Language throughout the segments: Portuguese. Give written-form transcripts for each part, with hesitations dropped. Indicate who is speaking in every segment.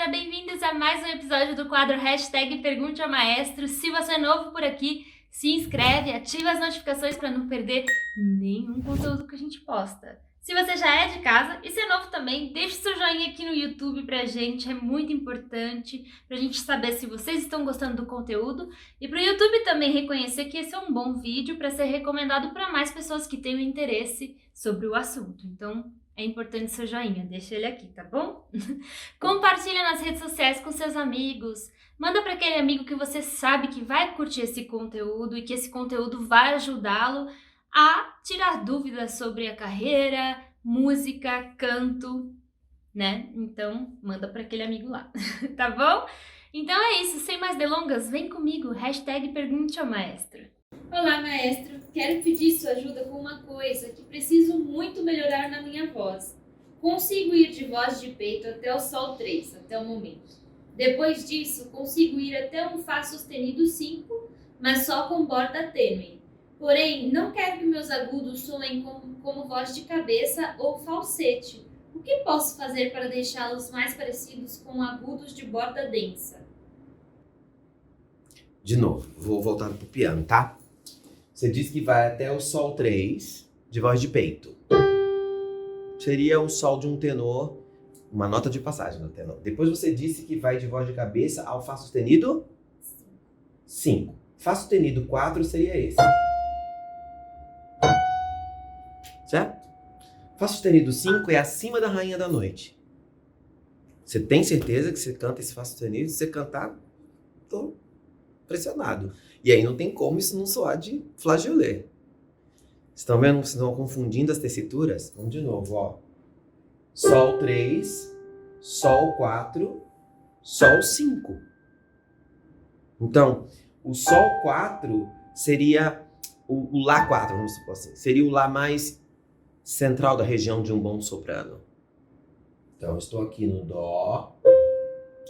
Speaker 1: galera, bem-vindos a mais um episódio do quadro Hashtag Pergunte ao Maestro. Se você é novo por aqui, se inscreve, ativa as notificações para não perder nenhum conteúdo que a gente posta. Se você já é de casa e se é novo também, deixe seu joinha aqui no YouTube pra gente, é muito importante pra gente saber se vocês estão gostando do conteúdo e pro YouTube também reconhecer que esse é um bom vídeo para ser recomendado para mais pessoas que tenham interesse sobre o assunto. Então, é importante seu joinha, deixa ele aqui, tá bom? Compartilha nas redes sociais com seus amigos, manda para aquele amigo que você sabe que vai curtir esse conteúdo e que esse conteúdo vai ajudá-lo a tirar dúvidas sobre a carreira, música, canto, né? Então, manda para aquele amigo lá, tá bom? Então é isso, sem mais delongas, vem comigo, hashtag Pergunte ao Maestro.
Speaker 2: Olá, maestro. Quero pedir sua ajuda com uma coisa que preciso muito melhorar na minha voz. Consigo ir de voz de peito até o Sol 3, até o momento. Depois disso, consigo ir até um Fá sustenido 5, mas só com borda tênue. Porém, não quero que meus agudos soem como voz de cabeça ou falsete. O que posso fazer para deixá-los mais parecidos com agudos de borda densa?
Speaker 3: De novo, vou voltar pro piano, tá? Você diz que vai até o Sol 3 de voz de peito. Seria o Sol de um tenor, uma nota de passagem do tenor. Depois você disse que vai de voz de cabeça ao Fá sustenido 5. Fá sustenido 4 seria esse. Certo? Fá sustenido 5 é acima da Rainha da Noite. Você tem certeza que você canta esse Fá sustenido? Se você cantar, tô pressionado. E aí não tem como isso não soar de flageolet. Estão vendo? Vocês estão confundindo as tessituras? Vamos de novo, ó. Sol 3, Sol 4, Sol 5. Então, o Sol 4 seria o Lá 4, vamos supor assim. Seria o Lá mais central da região de um bom soprano. Então, eu estou aqui no Dó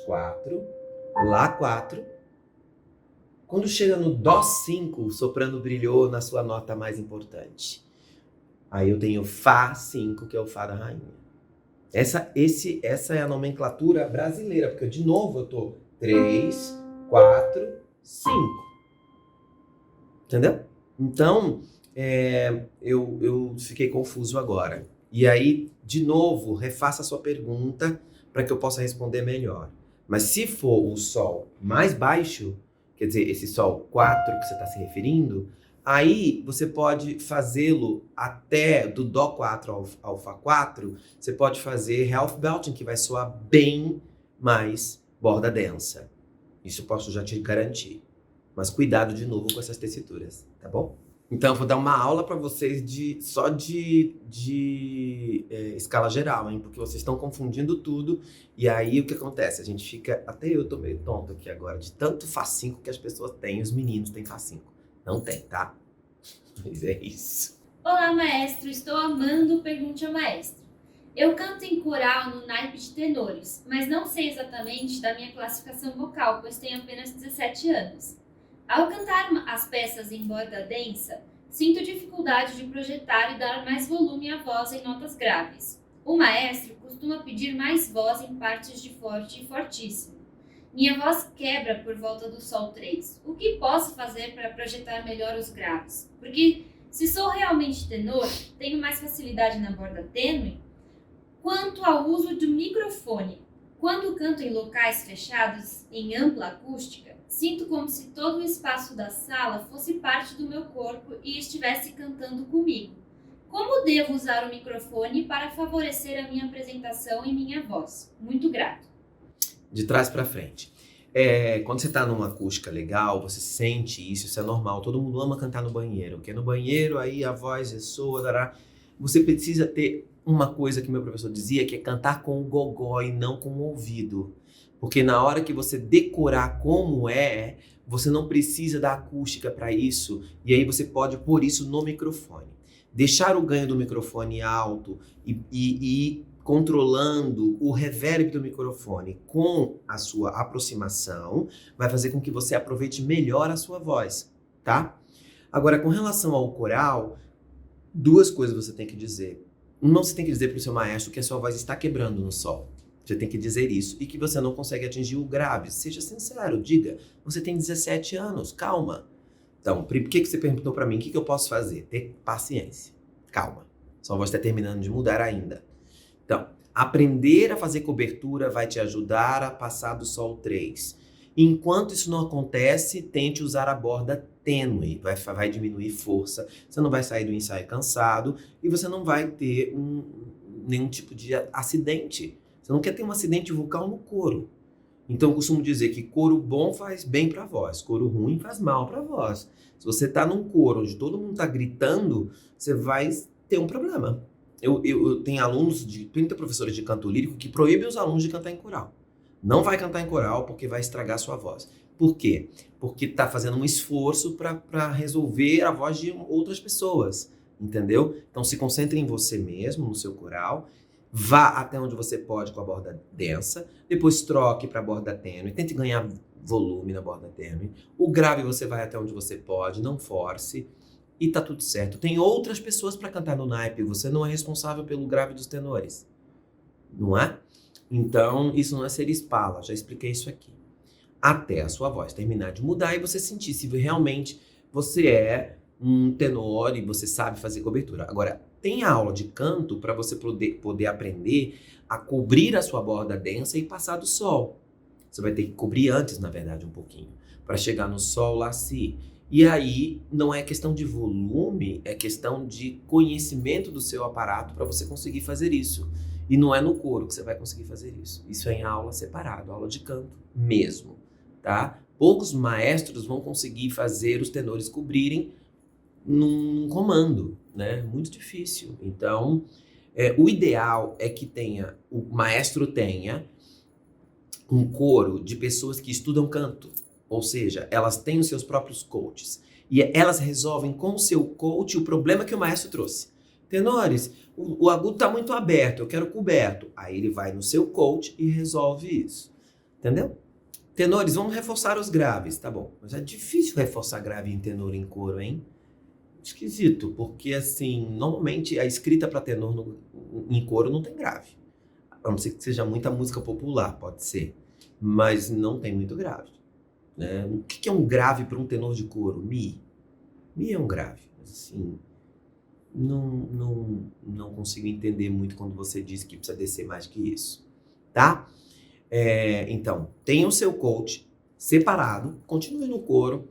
Speaker 3: 4, Lá 4. Quando chega no Dó 5, o soprano brilhou na sua nota mais importante. Aí eu tenho Fá 5, que é o Fá da rainha. Essa é a nomenclatura brasileira, porque de novo eu tô 3, 4, 5. Entendeu? Então, eu fiquei confuso agora. E aí, de novo, refaça a sua pergunta para que eu possa responder melhor. Mas se for o Sol mais baixo, quer dizer, esse Sol 4 que você está se referindo, aí você pode fazê-lo até do Dó 4 ao Fá 4, você pode fazer Half Belting, que vai soar bem mais borda densa. Isso eu posso já te garantir. Mas cuidado de novo com essas tessituras, tá bom? Então eu vou dar uma aula para vocês só de escala geral, hein? Porque vocês estão confundindo tudo. E aí o que acontece? A gente fica... Até eu tô meio tonto aqui agora, de tanto Fá 5 que as pessoas têm. Os meninos têm Fá 5. Não tem, tá? Mas é isso.
Speaker 2: Olá, maestro. Estou amando o Pergunte ao Maestro. Eu canto em coral no naipe de tenores, mas não sei exatamente da minha classificação vocal, pois tenho apenas 17 anos. Ao cantar as peças em borda densa, sinto dificuldade de projetar e dar mais volume à voz em notas graves. O maestro costuma pedir mais voz em partes de forte e fortíssimo. Minha voz quebra por volta do Sol 3. O que posso fazer para projetar melhor os graves? Porque se sou realmente tenor, tenho mais facilidade na borda tênue. Quanto ao uso do microfone, quando canto em locais fechados, em ampla acústica, sinto como se todo o espaço da sala fosse parte do meu corpo e estivesse cantando comigo. Como devo usar o microfone para favorecer a minha apresentação e minha voz? Muito grato.
Speaker 3: De trás para frente. Quando você tá numa acústica legal, você sente isso é normal. Todo mundo ama cantar no banheiro, porque no banheiro aí a voz ressoa, dará. Você precisa ter uma coisa que meu professor dizia, que é cantar com o gogó e não com o ouvido. Porque na hora que você decorar como você não precisa da acústica para isso. E aí você pode pôr isso no microfone. Deixar o ganho do microfone alto e ir controlando o reverb do microfone com a sua aproximação vai fazer com que você aproveite melhor a sua voz, tá? Agora, com relação ao coral, duas coisas você tem que dizer. Uma, você tem que dizer para o seu maestro que a sua voz está quebrando no Sol. Você tem que dizer isso. E que você não consegue atingir o grave. Seja sincero, diga. Você tem 17 anos, calma. Então, por que você perguntou para mim? O que eu posso fazer? Ter paciência. Calma. Sua voz está terminando de mudar ainda. Então, aprender a fazer cobertura vai te ajudar a passar do sol 3. Enquanto isso não acontece, tente usar a borda tênue. Vai diminuir força. Você não vai sair do ensaio cansado e você não vai ter nenhum tipo de acidente. Você não quer ter um acidente vocal no coro. Então, eu costumo dizer que coro bom faz bem para a voz, coro ruim faz mal para a voz. Se você está num coro onde todo mundo está gritando, você vai ter um problema. Eu tenho alunos, 30 professores de canto lírico que proíbem os alunos de cantar em coral. Não vai cantar em coral porque vai estragar a sua voz. Por quê? Porque está fazendo um esforço para resolver a voz de outras pessoas, entendeu? Então, se concentre em você mesmo, no seu coral. Vá até onde você pode com a borda densa, depois troque para a borda tênue, tente ganhar volume na borda tênue. O grave você vai até onde você pode, não force e tá tudo certo. Tem outras pessoas para cantar no naipe, você não é responsável pelo grave dos tenores, não é? Então, isso não é ser espala, já expliquei isso aqui. Até a sua voz terminar de mudar e você sentir se realmente você é um tenor e você sabe fazer cobertura. Agora, tem aula de canto para você poder aprender a cobrir a sua borda densa e passar do sol. Você vai ter que cobrir antes, na verdade, um pouquinho, para chegar no sol lá si. E aí, não é questão de volume, é questão de conhecimento do seu aparato para você conseguir fazer isso. E não é no coro que você vai conseguir fazer isso. Isso é em aula separada, aula de canto mesmo, tá? Poucos maestros vão conseguir fazer os tenores cobrirem num comando, né? Muito difícil. Então, o ideal é que o maestro tenha um coro de pessoas que estudam canto. Ou seja, elas têm os seus próprios coaches. E elas resolvem com o seu coach o problema que o maestro trouxe. Tenores, o agudo está muito aberto, eu quero coberto. Aí ele vai no seu coach e resolve isso. Entendeu? Tenores, vamos reforçar os graves. Tá bom, mas é difícil reforçar grave em tenor em coro, hein? Esquisito, porque assim, normalmente a escrita para tenor em coro não tem grave. A não ser que seja muita música popular, pode ser. Mas não tem muito grave. Né? O que é um grave para um tenor de coro? Mi. Mi é um grave. Assim, não consigo entender muito quando você diz que precisa descer mais que isso. Tá? Então, tenha o seu coach separado, continue no coro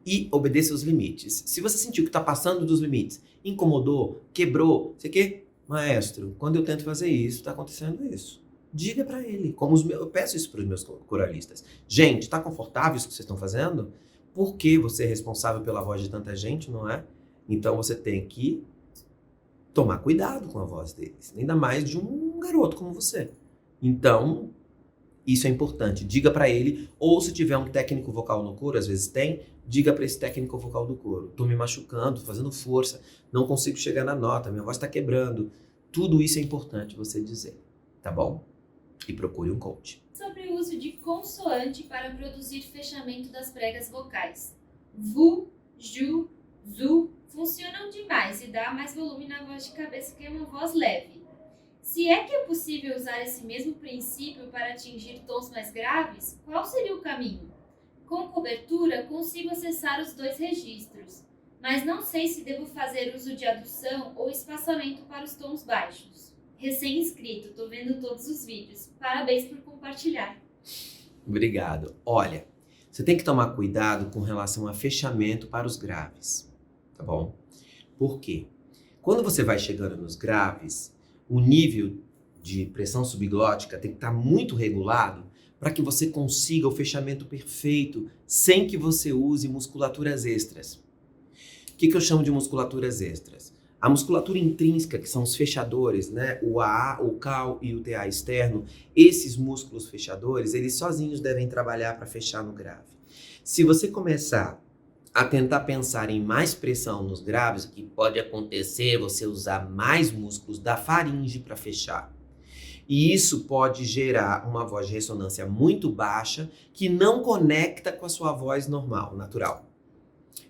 Speaker 3: e obedeça os limites. Se você sentiu que está passando dos limites, incomodou, quebrou, sei o quê, maestro, quando eu tento fazer isso, está acontecendo isso. Diga para ele, eu peço isso para os meus coralistas. Gente, está confortável isso que vocês estão fazendo? Porque você é responsável pela voz de tanta gente, não é? Então você tem que tomar cuidado com a voz deles, ainda mais de um garoto como você. Então, isso é importante. Diga para ele, ou se tiver um técnico vocal no coro, às vezes tem, diga para esse técnico vocal do coro. Estou me machucando, tô fazendo força, não consigo chegar na nota, minha voz está quebrando. Tudo isso é importante você dizer, tá bom? E procure um coach.
Speaker 2: Sobre o uso de consoante para produzir fechamento das pregas vocais. Vu, ju, zu funcionam demais e dá mais volume na voz de cabeça que uma voz leve. Se é que é possível usar esse mesmo princípio para atingir tons mais graves, qual seria o caminho? Com cobertura, consigo acessar os dois registros, mas não sei se devo fazer uso de adução ou espaçamento para os tons baixos. Recém-inscrito, tô vendo todos os vídeos. Parabéns por compartilhar.
Speaker 3: Obrigado. Olha, você tem que tomar cuidado com relação a fechamento para os graves, tá bom? Por quê? Quando você vai chegando nos graves, o nível de pressão subglótica tem que estar muito regulado para que você consiga o fechamento perfeito sem que você use musculaturas extras. O que eu chamo de musculaturas extras? A musculatura intrínseca, que são os fechadores, né? O AA, o CAL e o TA externo, esses músculos fechadores, eles sozinhos devem trabalhar para fechar no grave. Se você começar a tentar pensar em mais pressão nos graves, o que pode acontecer é você usar mais músculos da faringe para fechar. E isso pode gerar uma voz de ressonância muito baixa que não conecta com a sua voz normal, natural.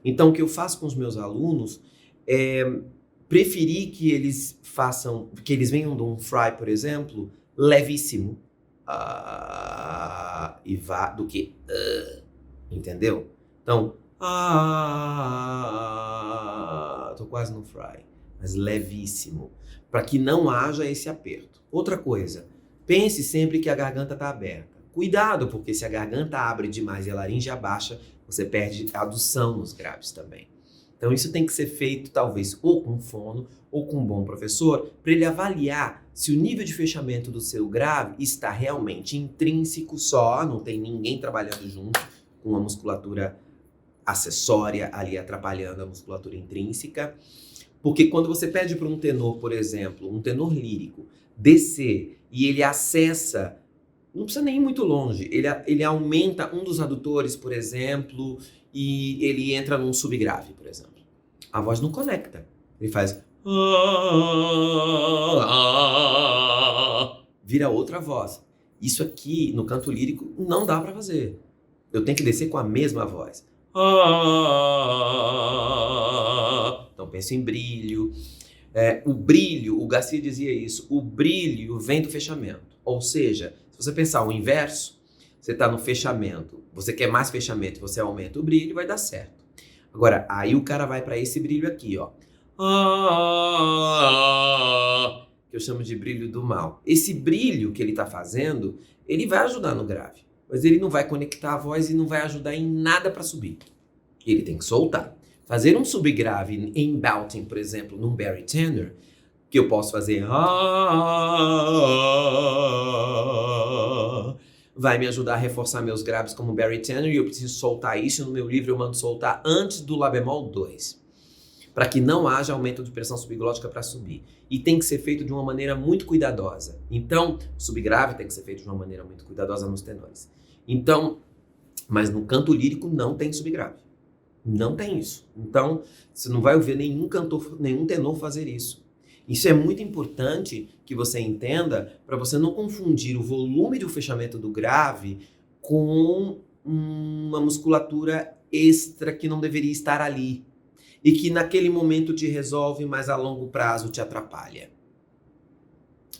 Speaker 3: Então, o que eu faço com os meus alunos é preferir que eles venham de um fry, por exemplo, levíssimo, e vá do que entendeu? Então, tô quase no fry, mas levíssimo, para que não haja esse aperto. Outra coisa, pense sempre que a garganta está aberta. Cuidado, porque se a garganta abre demais e a laringe abaixa, você perde a adução nos graves também. Então isso tem que ser feito talvez ou com fono ou com um bom professor, para ele avaliar se o nível de fechamento do seu grave está realmente intrínseco só, não tem ninguém trabalhando junto com uma musculatura acessória ali atrapalhando a musculatura intrínseca. Porque quando você pede para um tenor, por exemplo, um tenor lírico, descer e ele acessa, não precisa nem ir muito longe, ele aumenta um dos adutores, por exemplo, e ele entra num subgrave, por exemplo. A voz não conecta. Ele faz... vira outra voz. Isso aqui, no canto lírico, não dá para fazer. Eu tenho que descer com a mesma voz. Então penso em brilho. O brilho, o Garcia dizia isso, o brilho vem do fechamento. Ou seja, se você pensar o inverso, você está no fechamento, você quer mais fechamento, você aumenta o brilho, vai dar certo. Agora, aí o cara vai para esse brilho aqui, ó. Que eu chamo de brilho do mal. Esse brilho que ele está fazendo, ele vai ajudar no grave, mas ele não vai conectar a voz e não vai ajudar em nada para subir. Ele tem que soltar. Fazer um subgrave em belting, por exemplo, num bari tenor, que eu posso fazer vai me ajudar a reforçar meus graves como bari tenor, e eu preciso soltar isso. No meu livro eu mando soltar antes do lá bemol 2, para que não haja aumento de pressão subglótica para subir. E tem que ser feito de uma maneira muito cuidadosa. Então, subgrave tem que ser feito de uma maneira muito cuidadosa nos tenores. Então, mas no canto lírico não tem subgrave. Não tem isso. Então, você não vai ouvir nenhum cantor, nenhum tenor fazer isso. Isso é muito importante que você entenda, para você não confundir o volume do fechamento do grave com uma musculatura extra que não deveria estar ali e que naquele momento te resolve, mas a longo prazo te atrapalha.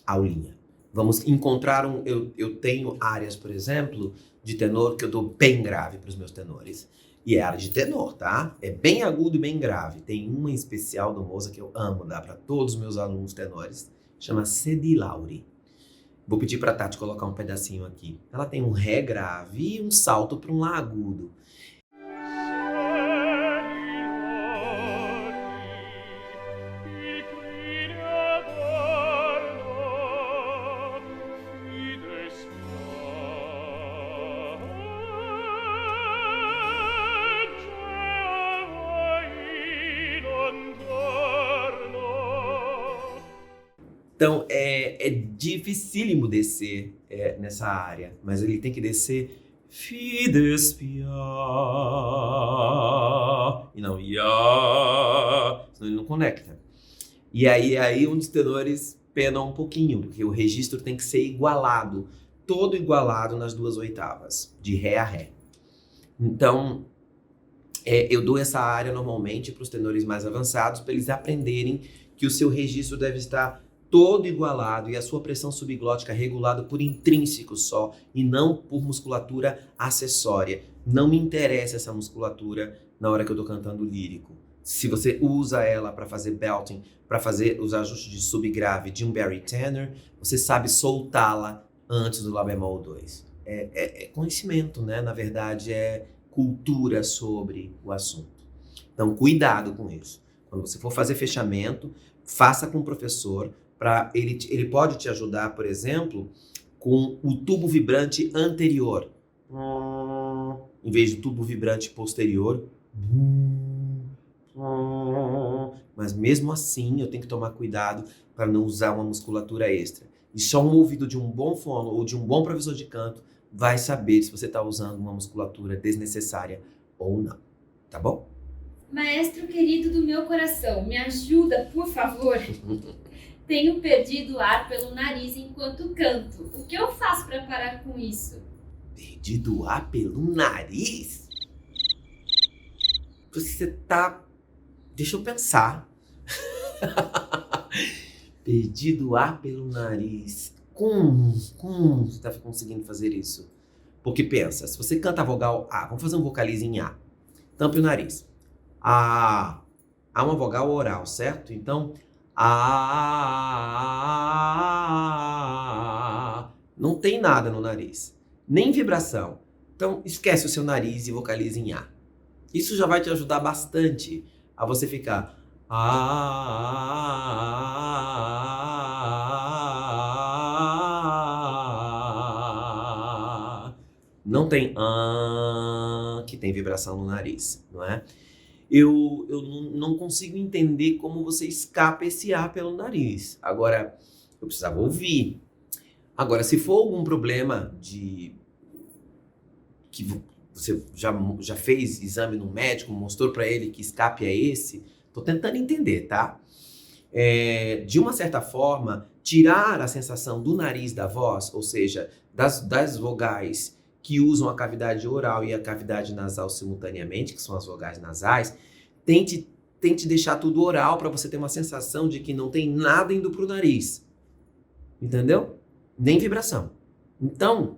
Speaker 3: Aulinha. Vamos encontrar eu tenho áreas, por exemplo, de tenor que eu dou bem grave para os meus tenores. E é área de tenor, tá? É bem agudo e bem grave. Tem uma em especial do Mozart que eu amo, dá para todos os meus alunos tenores. Chama C di Lauri. Vou pedir para a Tati colocar um pedacinho aqui. Ela tem um ré grave e um salto para um lá agudo. Então, é dificílimo descer nessa área, mas ele tem que descer fides pia, e não ia, senão ele não conecta. E aí um dos tenores pena um pouquinho, porque o registro tem que ser igualado, todo igualado nas 2 oitavas, de ré a ré. Então, eu dou essa área normalmente para os tenores mais avançados, para eles aprenderem que o seu registro deve estar todo igualado e a sua pressão subglótica regulada por intrínseco só e não por musculatura acessória. Não me interessa essa musculatura na hora que eu tô cantando lírico. Se você usa ela para fazer belting, para fazer os ajustes de subgrave de um bari tenor, você sabe soltá-la antes do lá bemol 2. É conhecimento, né? Na verdade, é cultura sobre o assunto. Então, cuidado com isso. Quando você for fazer fechamento, faça com o professor. Ele pode te ajudar, por exemplo, com o tubo vibrante anterior, em vez do tubo vibrante posterior. Mas mesmo assim, eu tenho que tomar cuidado para não usar uma musculatura extra. E só um ouvido de um bom fono ou de um bom professor de canto vai saber se você está usando uma musculatura desnecessária ou não. Tá bom?
Speaker 2: Maestro querido do meu coração, me ajuda, por favor. Tenho perdido ar pelo nariz enquanto canto. O que eu faço para parar com isso?
Speaker 3: Perdido ar pelo nariz? Você tá... Deixa eu pensar. Perdido ar pelo nariz. Como você está conseguindo fazer isso? Porque pensa, se você canta a vogal A, vamos fazer um vocalize em A. Tampe o nariz. A uma vogal oral, certo? Então, A não tem nada no nariz, nem vibração. Então, esquece o seu nariz e vocalize em A. Isso já vai te ajudar bastante a você ficar não tem que tem vibração no nariz, não é? Eu não consigo entender como você escapa esse A pelo nariz. Agora, eu precisava ouvir. Agora, se for algum problema de que você já fez exame no médico, mostrou para ele que escape é esse, tô tentando entender, tá? De uma certa forma, tirar a sensação do nariz da voz, ou seja, das vogais que usam a cavidade oral e a cavidade nasal simultaneamente, que são as vogais nasais, tente deixar tudo oral para você ter uma sensação de que não tem nada indo pro nariz. Entendeu? Nem vibração. Então,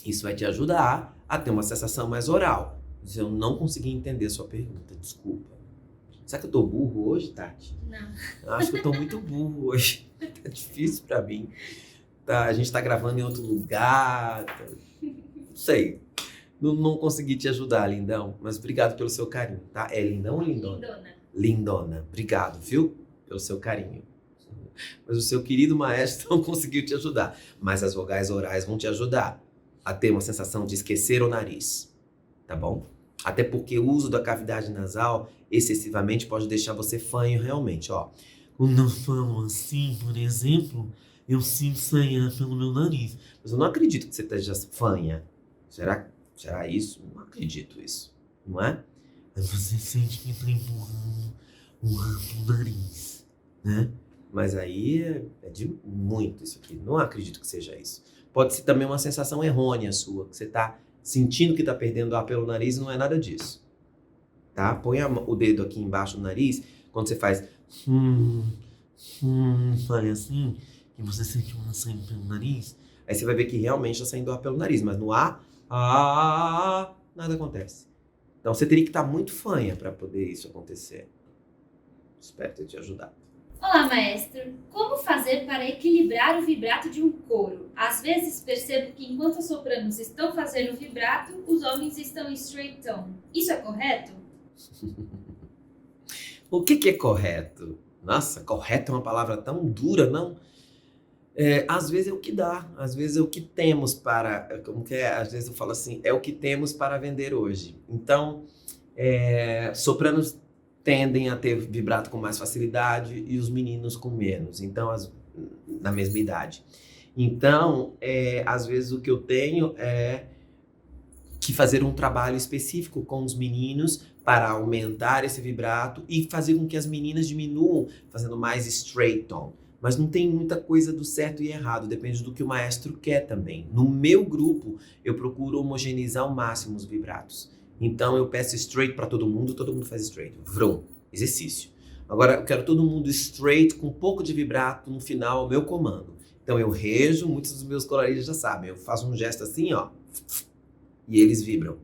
Speaker 3: isso vai te ajudar a ter uma sensação mais oral. Mas eu não consegui entender a sua pergunta, desculpa. Será que eu tô burro hoje, Tati?
Speaker 2: Não.
Speaker 3: Eu acho que eu tô muito burro hoje. Tá difícil pra mim. Tá, a gente tá gravando em outro lugar. Não sei. Não consegui te ajudar, lindão. Mas obrigado pelo seu carinho, tá? É lindão ou lindona?
Speaker 2: Lindona.
Speaker 3: Lindona. Obrigado, viu? Pelo seu carinho. Mas o seu querido maestro não conseguiu te ajudar. Mas as vogais orais vão te ajudar a ter uma sensação de esquecer o nariz. Tá bom? Até porque o uso da cavidade nasal excessivamente pode deixar você fanho realmente, ó. Quando eu falo assim, por exemplo, eu sinto fanhar pelo meu nariz. Mas eu não acredito que você esteja fanha. Será isso? Não acredito isso. Não é? Mas você sente que está empurrando o ar pro nariz, né? Mas aí é de muito isso aqui. Não acredito que seja isso. Pode ser também uma sensação errônea sua, que você está sentindo que está perdendo ar pelo nariz e não é nada disso. Tá? Põe o dedo aqui embaixo do nariz, quando você faz fale assim, que você sente um ar saindo pelo nariz, aí você vai ver que realmente está saindo ar pelo nariz, mas no ar, nada acontece. Então você teria que estar muito fanha para poder isso acontecer. Espero ter te ajudado.
Speaker 2: Olá, maestro. Como fazer para equilibrar o vibrato de um coro? Às vezes percebo que enquanto os sopranos estão fazendo vibrato, os homens estão em straight tone. Isso é correto?
Speaker 3: O que é correto? Nossa, correto é uma palavra tão dura, não? Às vezes é o que dá, às vezes é o que temos para... Como que é? Às vezes eu falo assim, é o que temos para vender hoje. Então, sopranos tendem a ter vibrato com mais facilidade e os meninos com menos, então na mesma idade. Então, às vezes o que eu tenho é que fazer um trabalho específico com os meninos para aumentar esse vibrato e fazer com que as meninas diminuam, fazendo mais straight tone. Mas não tem muita coisa do certo e errado, depende do que o maestro quer também. No meu grupo, eu procuro homogeneizar ao máximo os vibratos. Então eu peço straight para todo mundo faz straight. Vrum, exercício. Agora eu quero todo mundo straight com um pouco de vibrato no final ao meu comando. Então eu rejo, muitos dos meus colarinhos já sabem, eu faço um gesto assim, ó, e eles vibram.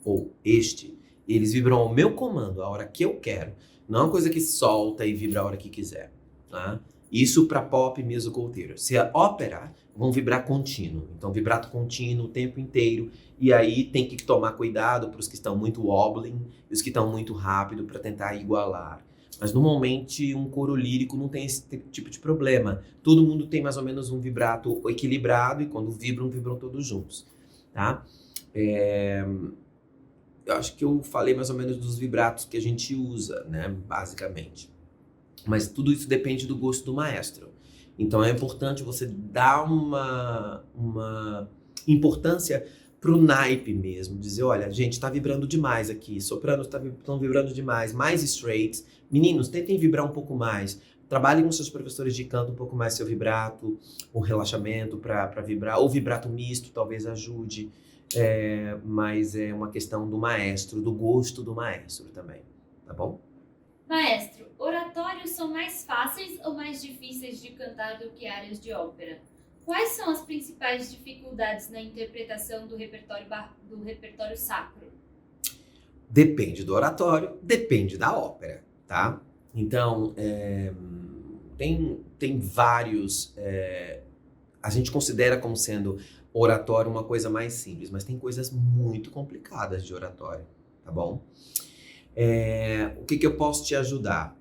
Speaker 3: Ou eles vibram ao meu comando, a hora que eu quero. Não é uma coisa que solta e vibra a hora que quiser, tá? Isso para pop, musical, theater. Se é ópera, vão vibrar contínuo. Então, vibrato contínuo o tempo inteiro. E aí tem que tomar cuidado para os que estão muito wobbling e os que estão muito rápido para tentar igualar. Mas, normalmente, um coro lírico não tem esse tipo de problema. Todo mundo tem mais ou menos um vibrato equilibrado e quando vibram todos juntos, tá? Eu acho que eu falei mais ou menos dos vibratos que a gente usa, né? Basicamente. Mas tudo isso depende do gosto do maestro. Então é importante você dar uma importância pro naipe mesmo. Dizer, olha, gente, tá vibrando demais aqui. Sopranos estão vibrando demais. Mais straights. Meninos, tentem vibrar um pouco mais. Trabalhem com seus professores de canto um pouco mais seu vibrato. Um relaxamento para vibrar. Ou vibrato misto talvez ajude. Mas é uma questão do maestro, do gosto do maestro também. Tá bom?
Speaker 2: Maestro, oratórios são mais fáceis ou mais difíceis de cantar do que áreas de ópera? Quais são as principais dificuldades na interpretação do repertório sacro?
Speaker 3: Depende do oratório, depende da ópera, tá? Então, tem vários... a gente considera como sendo oratório uma coisa mais simples, mas tem coisas muito complicadas de oratório, tá bom? O que eu posso te ajudar?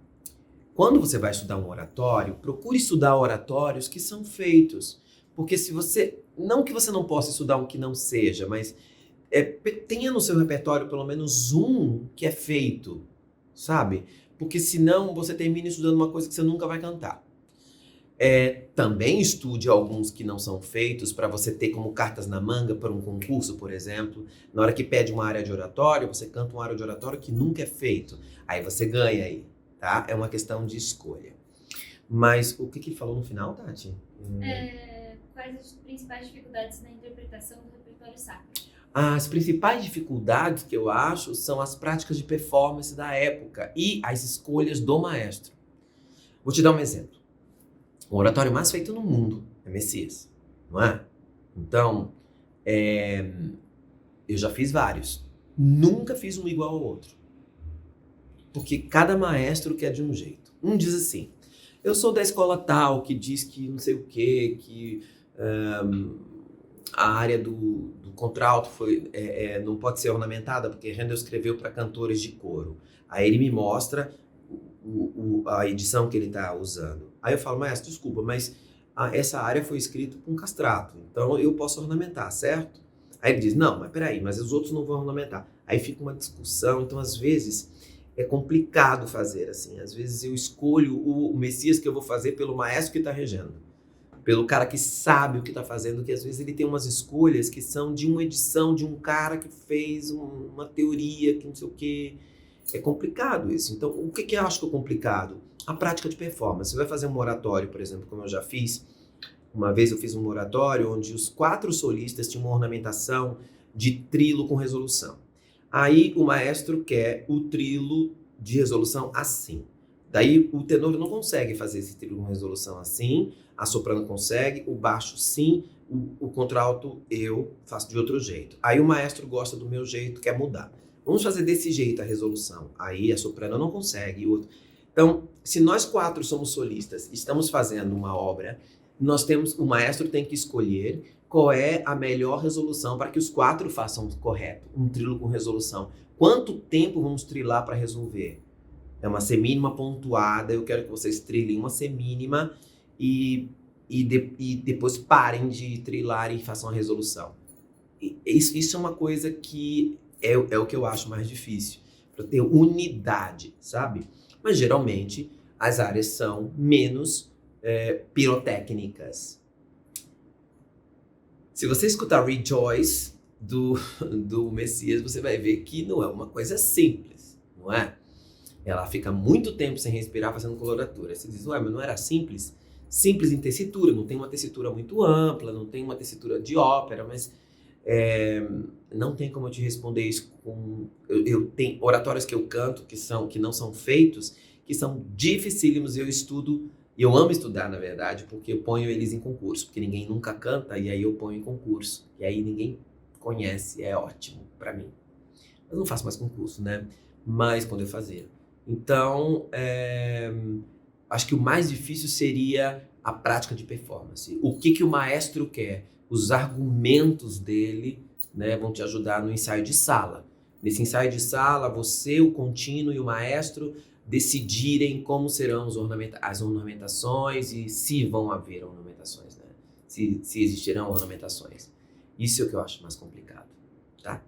Speaker 3: Quando você vai estudar um oratório, procure estudar oratórios que são feitos. Porque se você... Não que você não possa estudar um que não seja, mas tenha no seu repertório pelo menos um que é feito, sabe? Porque senão você termina estudando uma coisa que você nunca vai cantar. Também estude alguns que não são feitos para você ter como cartas na manga para um concurso, por exemplo. Na hora que pede uma área de oratório, você canta uma área de oratório que nunca é feito. Aí você ganha aí, tá? É uma questão de escolha. Mas o que ele falou no final, Tati?
Speaker 2: Quais as principais dificuldades na interpretação do repertório sacro?
Speaker 3: As principais dificuldades que eu acho são as práticas de performance da época e as escolhas do maestro. Vou te dar um exemplo. O oratório mais feito no mundo é Messias, não é? Então, eu já fiz vários. Nunca fiz um igual ao outro. Porque cada maestro quer de um jeito. Um diz assim, eu sou da escola tal, que diz que não sei o quê, que a área do contralto não pode ser ornamentada, porque Handel escreveu para cantores de coro. Aí ele me mostra a edição que ele está usando. Aí eu falo, maestro, desculpa, mas essa área foi escrita com castrato, então eu posso ornamentar, certo? Aí ele diz, não, mas peraí, mas os outros não vão ornamentar. Aí fica uma discussão, então às vezes é complicado fazer assim. Às vezes eu escolho o Messias que eu vou fazer pelo maestro que está regendo, pelo cara que sabe o que está fazendo, que às vezes ele tem umas escolhas que são de uma edição de um cara que fez uma teoria, que não sei o quê. É complicado isso. Então, o que eu acho que é complicado? A prática de performance. Você vai fazer um oratório, por exemplo, como eu já fiz. Uma vez eu fiz um oratório onde os 4 solistas tinham uma ornamentação de trilo com resolução. Aí o maestro quer o trilo de resolução assim. Daí o tenor não consegue fazer esse trilo com resolução assim, a soprano consegue, o baixo sim, o contralto eu faço de outro jeito. Aí o maestro gosta do meu jeito, quer mudar. Vamos fazer desse jeito a resolução. Aí a soprano não consegue. Então, se nós 4 somos solistas, estamos fazendo uma obra, o maestro tem que escolher qual é a melhor resolução para que os 4 façam correto. Um trilo com resolução. Quanto tempo vamos trilar para resolver? É uma semínima pontuada, eu quero que vocês trilhem uma semínima e depois parem de trilar e façam a resolução. Isso é uma coisa que é o que eu acho mais difícil, para ter unidade, sabe? Mas geralmente as áreas são menos pirotécnicas. Se você escutar Rejoice do Messias, você vai ver que não é uma coisa simples, não é? Ela fica muito tempo sem respirar fazendo coloratura. Você diz, ué, mas não era simples? Simples em tessitura, não tem uma tessitura muito ampla, não tem uma tessitura de ópera, mas não tem como eu te responder isso com... Eu tenho oratórios que eu canto que não são feitos, que são dificílimos, e eu estudo, e eu amo estudar, na verdade, porque eu ponho eles em concurso, porque ninguém nunca canta, e aí eu ponho em concurso, e aí ninguém conhece, é ótimo pra mim. Eu não faço mais concurso, né? Mas quando eu fazia. Então, acho que o mais difícil seria a prática de performance. O que o maestro quer? Os argumentos dele, né, vão te ajudar no ensaio de sala. Nesse ensaio de sala, você, o contínuo e o maestro decidirem como serão as ornamentações e se vão haver ornamentações, né? Se existirão ornamentações. Isso é o que eu acho mais complicado, tá?